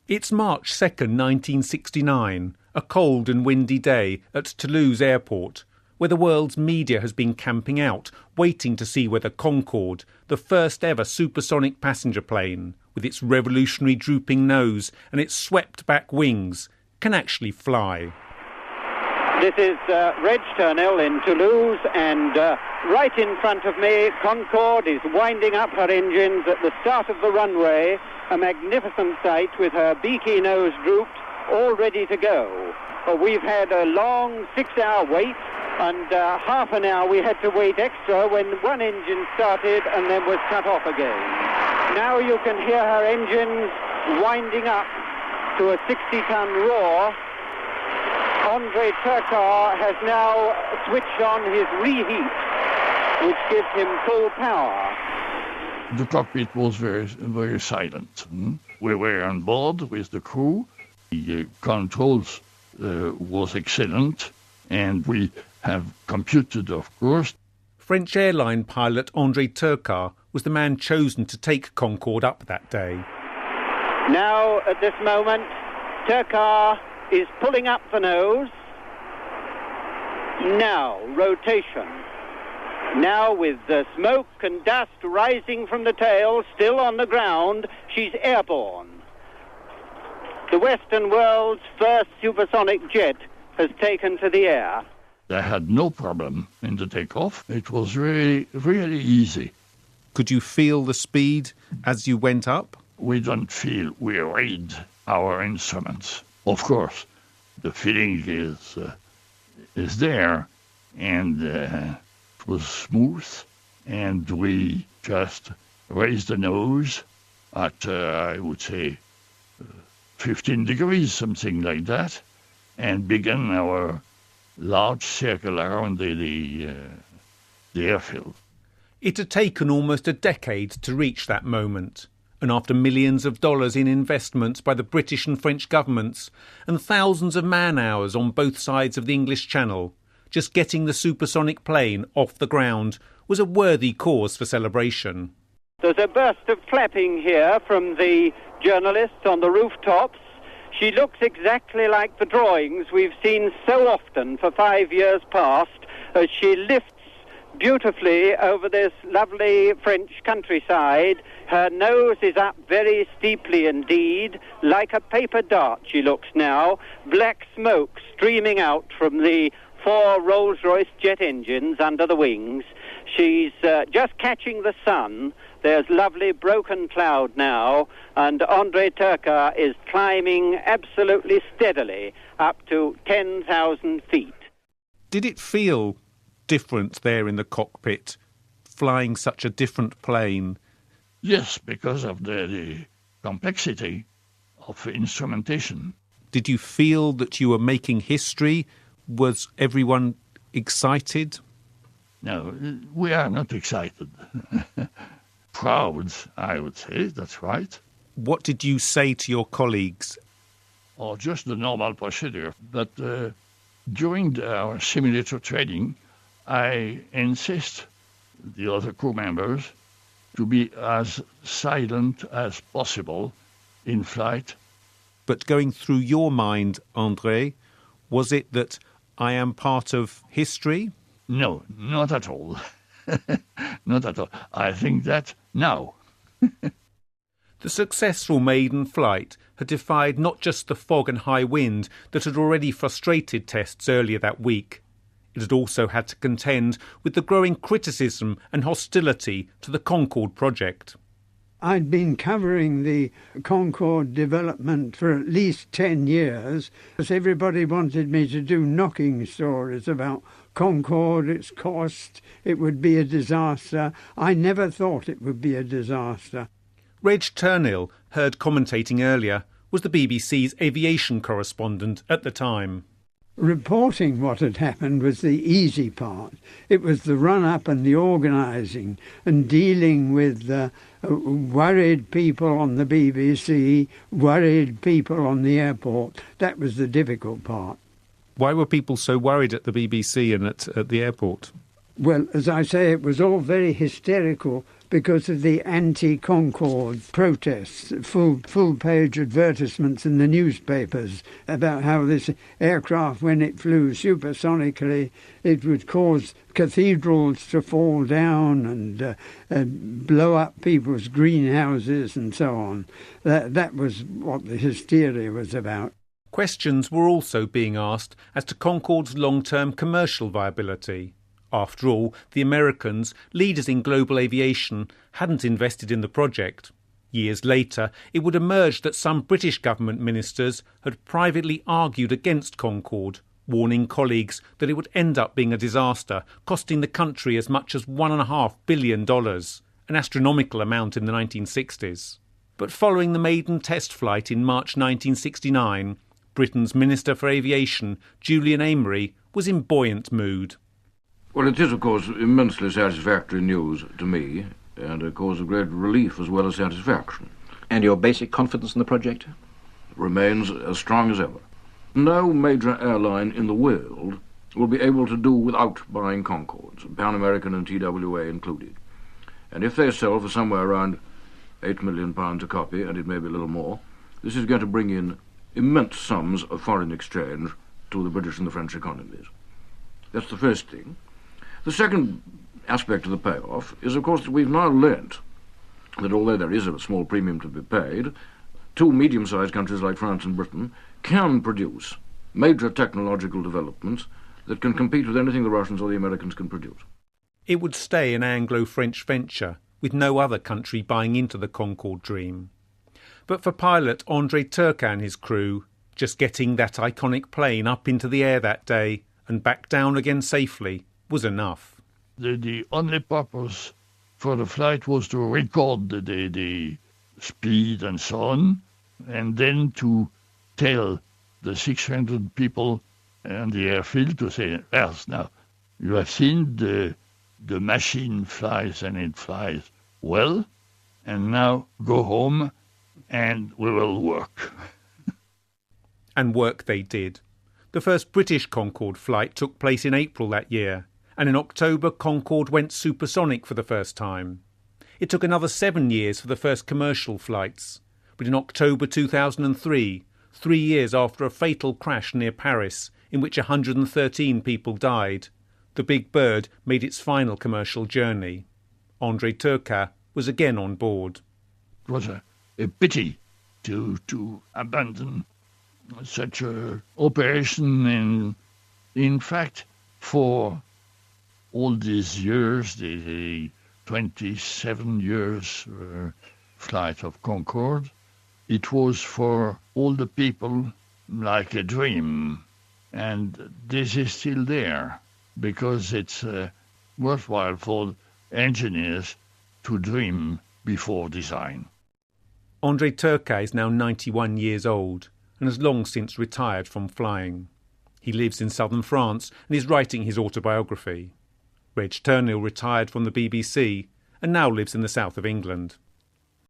It's March 2nd, 1969, a cold and windy day at Toulouse Airport, where the world's media has been camping out, waiting to see whether Concorde, the first ever supersonic passenger plane, with its revolutionary drooping nose and its swept-back wings, can actually fly. This is Reg Turnell in Toulouse, and right in front of me, Concorde is winding up her engines at the start of the runway, a magnificent sight with her beaky nose drooped, all ready to go. We've had a long 6-hour wait, and half an hour we had to wait extra when one engine started and then was cut off again. Now you can hear her engines winding up to a 60-ton roar. Andre Turcar has now switched on his reheat, which gives him full power. The cockpit was very, very silent. We were on board with the crew. The controls was excellent, and we have computed, of course. French airline pilot Andre Turcar was the man chosen to take Concorde up that day. Now, at this moment, Turcar is pulling up the nose. Now, rotation. Now, with the smoke and dust rising from the tail, still on the ground, she's airborne. The Western world's first supersonic jet has taken to the air. I had no problem in the takeoff. It was really, really easy. Could you feel the speed as you went up? We don't feel. We read our instruments. Of course, the feeling is there, and it was smooth, and we just raised the nose at, I would say, 15 degrees, something like that, and began our large circle around the airfield. It had taken almost a decade to reach that moment, and after millions of dollars in investments by the British and French governments and thousands of man-hours on both sides of the English Channel, just getting the supersonic plane off the ground was a worthy cause for celebration. There's a burst of clapping here from the journalists on the rooftops. She looks exactly like the drawings we've seen so often for 5 years past, as she lifts beautifully over this lovely French countryside. Her nose is up very steeply indeed, like a paper dart she looks now, black smoke streaming out from the 4 Rolls-Royce jet engines under the wings. She's just catching the sun. There's lovely broken cloud now, and Andre Turcar is climbing absolutely steadily up to 10,000 feet. Did it feel different there in the cockpit, flying such a different plane? Yes, because of the complexity of instrumentation. Did you feel that you were making history? Was everyone excited? No, we are not excited. Proud, I would say, that's right. What did you say to your colleagues? Or just the normal procedure. But during our simulator training, I insist the other crew members to be as silent as possible in flight. But going through your mind, André, was it that I am part of history? No, not at all. Not at all. I think that now. The successful maiden flight had defied not just the fog and high wind that had already frustrated tests earlier that week. It had also had to contend with the growing criticism and hostility to the Concorde project. I'd been covering the Concorde development for at least 10 years, because everybody wanted me to do knocking stories about Concorde, its cost, it would be a disaster. I never thought it would be a disaster. Reg Turnell, heard commentating earlier, was the BBC's aviation correspondent at the time. Reporting what had happened was the easy part. It was the run-up and the organising and dealing with worried people on the BBC, worried people on the airport. That was the difficult part. Why were people so worried at the BBC and at the airport? Well, as I say, it was all very hysterical because of the anti-Concorde protests, full-page advertisements in the newspapers about how this aircraft, when it flew supersonically, it would cause cathedrals to fall down and blow up people's greenhouses and so on. That was what the hysteria was about. Questions were also being asked as to Concorde's long-term commercial viability. After all, the Americans, leaders in global aviation, hadn't invested in the project. Years later, it would emerge that some British government ministers had privately argued against Concorde, warning colleagues that it would end up being a disaster, costing the country as much as $1.5 billion, an astronomical amount in the 1960s. But following the maiden test flight in March 1969, Britain's Minister for Aviation, Julian Amery, was in buoyant mood. Well, it is, of course, immensely satisfactory news to me, and a cause of great relief as well as satisfaction. And your basic confidence in the project? Remains as strong as ever. No major airline in the world will be able to do without buying Concordes, Pan American and TWA included. And if they sell for somewhere around £8 million a copy, and it may be a little more, this is going to bring in immense sums of foreign exchange to the British and the French economies. That's the first thing. The second aspect of the payoff is, of course, that we've now learnt that although there is a small premium to be paid, two medium-sized countries like France and Britain can produce major technological developments that can compete with anything the Russians or the Americans can produce. It would stay an Anglo-French venture, with no other country buying into the Concorde dream. But for pilot André Turcat and his crew, just getting that iconic plane up into the air that day and back down again safely was enough. The only purpose for the flight was to record the speed and so on, and then to tell the 600 people on the airfield to say, well, now, you have seen the machine flies and it flies well, and now go home and we will work. And work they did. The first British Concorde flight took place in April that year, and in October Concorde went supersonic for the first time. It took another 7 years for the first commercial flights, but in October 2003, 3 years after a fatal crash near Paris in which 113 people died, the Big Bird made its final commercial journey. André Turcat was again on board. It was a pity to abandon such an operation, and in fact, for all these years, the 27 years flight of Concorde, it was for all the people like a dream. And this is still there, because it's worthwhile for engineers to dream before design. André Turcat is now 91 years old and has long since retired from flying. He lives in southern France and is writing his autobiography. Reg Turnell retired from the BBC and now lives in the south of England.